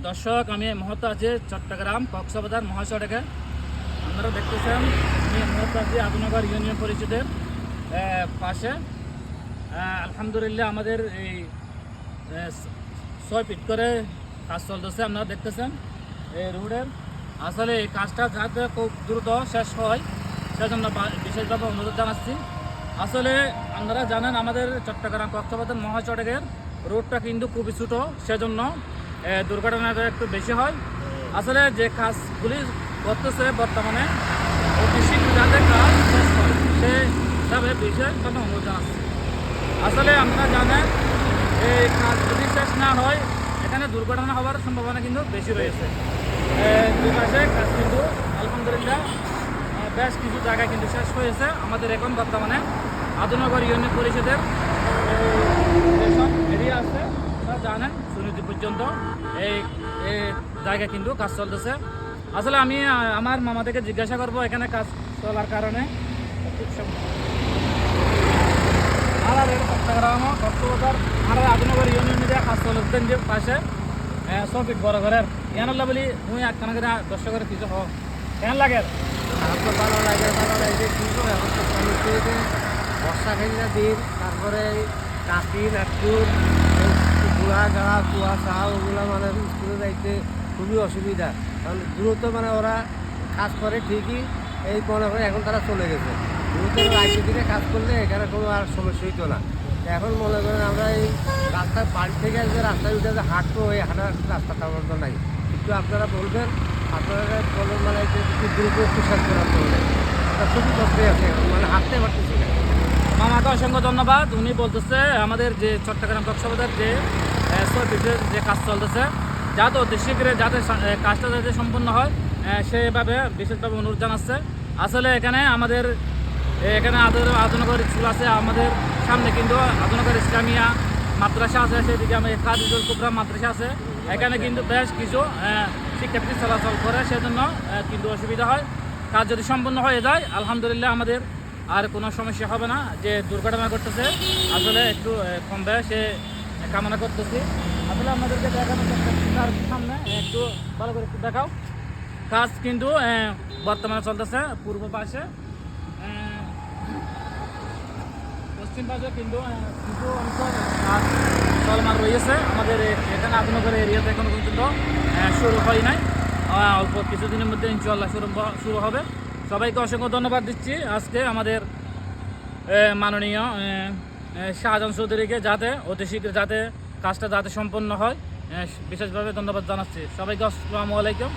দর্শক, আমি এই মুহূর্তে আছি চট্টগ্রাম কক্সবাজার মহাসড়কে। আপনারা দেখতেছেন আমি এই মুহূর্তে আছি আদুনগর ইউনিয়ন পরিষদের পাশে। আলহামদুলিল্লাহ আমাদের এই 6 ফিট করে কাজ চলতেছে। আপনারা দেখতেছেন এই রোডের। আসলে এই কাজটা যাতে খুব দ্রুত শেষ হয় সেজন্য বিশেষভাবে অনুরোধ জানাচ্ছি। আসলে আপনারা জানেন আমাদের চট্টগ্রাম কক্সবাজার মহাসড়কের রোডটা কিন্তু খুবই ছোটো, সেজন্য দুর্ঘটনাটা একটু বেশি হয়। আসলে যে কাজগুলি করতেছে বর্তমানে অতি শীঘ্র যাতে কাজ শেষ হয় সে হিসাবে বিশেষভাবে অনুরোধ জানাচ্ছি। আসলে আপনারা জানেন এই কাজ যদি শেষ না হয় এখানে দুর্ঘটনা হওয়ার সম্ভাবনা কিন্তু বেশি রয়েছে। দুপাশে কাজ কিন্তু আলহামদুলিল্লাহ বেশ কিছু জায়গায় কিন্তু শেষ হয়েছে। আমাদের এখন বর্তমানে আদুনগর ইউনিয়ন পরিষদের যেসব এরিয়া আছে আপনারা জানেন সুনীতি পর্যন্ত এই জায়গায় কিন্তু কাজ চলতেছে। আসলে আমি আমার মামা থেকে জিজ্ঞাসা করবো এখানে কাজ চলার কারণে চট্টগ্রাম কক্সবাজার আর আদুনগর ইউনিয়ন মিডিয়া কাজ চলতেন যে পাশে 6 ফিট বড় ঘরের ইয়ানল্লা বলি তুমি একখানা করে দর্শকের কিছু হোক কেন লাগে? ভালো লাগে কিন্তু এখন তো সমস্যা বর্ষা খেলা দিন, তারপরে কাশি নাটকুর গুড়া গাড়া কুয়াশা ওগুলো মানে স্কুলে যাইতে খুবই অসুবিধা। কারণ দ্রুত মানে ওরা কাজ করে ঠিকই, এই মনে করে এখন তারা চলে গেছে। দ্রুত রাইতের দিকে কাজ করলে এখানে কোনো আর সমস্যা হইতো না। এখন মনে করেন আমরা এই রাস্তার বাড়ি থেকে যে রাস্তায় উঠে যে হাঁটবো, এই হাঁটার রাস্তাটা বন্ধ নাই। একটু আপনারা বলবেন, আপনারা বলবেন মানে একটু দ্রুত একটু শেষ করার করলে খুবই কষ্টে আছে, মানে হাঁটতে পারতেছি না। মামাকে অসংখ্য ধন্যবাদ। উনি বলতেছে আমাদের যে চট্টগ্রাম কক্সবাজার যে 6 ফিটের যে কাজ চলতেছে যাতে অতি শীঘ্রে যাতে কাজটা যাতে সম্পূর্ণ হয় সেভাবে বিশেষভাবে অনুরোধ জানাচ্ছে। আসলে এখানে আমাদের আদুনগর স্কুল আছে, আমাদের সামনে কিন্তু আদুনগর ইসলামিয়া মাদ্রাসা আছে, সেদিকে আমাদের কাদিজুল কুবরা মাদ্রাসা আছে। এখানে কিন্তু বেশ কিছু শিক্ষার্থী চলাচল করে, সেজন্য কিন্তু অসুবিধা হয়। কাজ যদি সম্পূর্ণ হয়ে যায় আলহামদুলিল্লাহ আমাদের আর কোনো সমস্যা হবে না। যে দুর্ঘটনা ঘটতেছে আসলে একটু কমবে সে কামনা করতেছি। আসলে আমাদেরকে দেখানো সামনে একটু ভালো করে একটু দেখাও। কাজ কিন্তু বর্তমানে চলতেছে পূর্ব পাশে, পশ্চিম পাশে কিন্তু কিছু অংশ কাজ চলমান রয়েছে। আমাদের এখানে আদুনগর এরিয়াতে এখনো পর্যন্ত শুরু হয় নাই, অল্প কিছুদিনের মধ্যে ইনশাআল্লাহ শুরু হবে। সবাইকে অসংখ্য ধন্যবাদ দিচ্ছি। আজকে আমাদের মাননীয় শাহজাহান চৌধুরীকে যাতে অতি শীঘ্র যাতে কাজটা যাতে সম্পন্ন হয় বিশেষভাবে ধন্যবাদ জানাচ্ছি। সবাইকে আসসালামু আলাইকুম।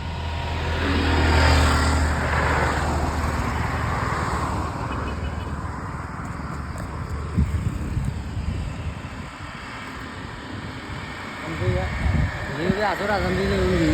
যেহেতু আসর আজান দিলে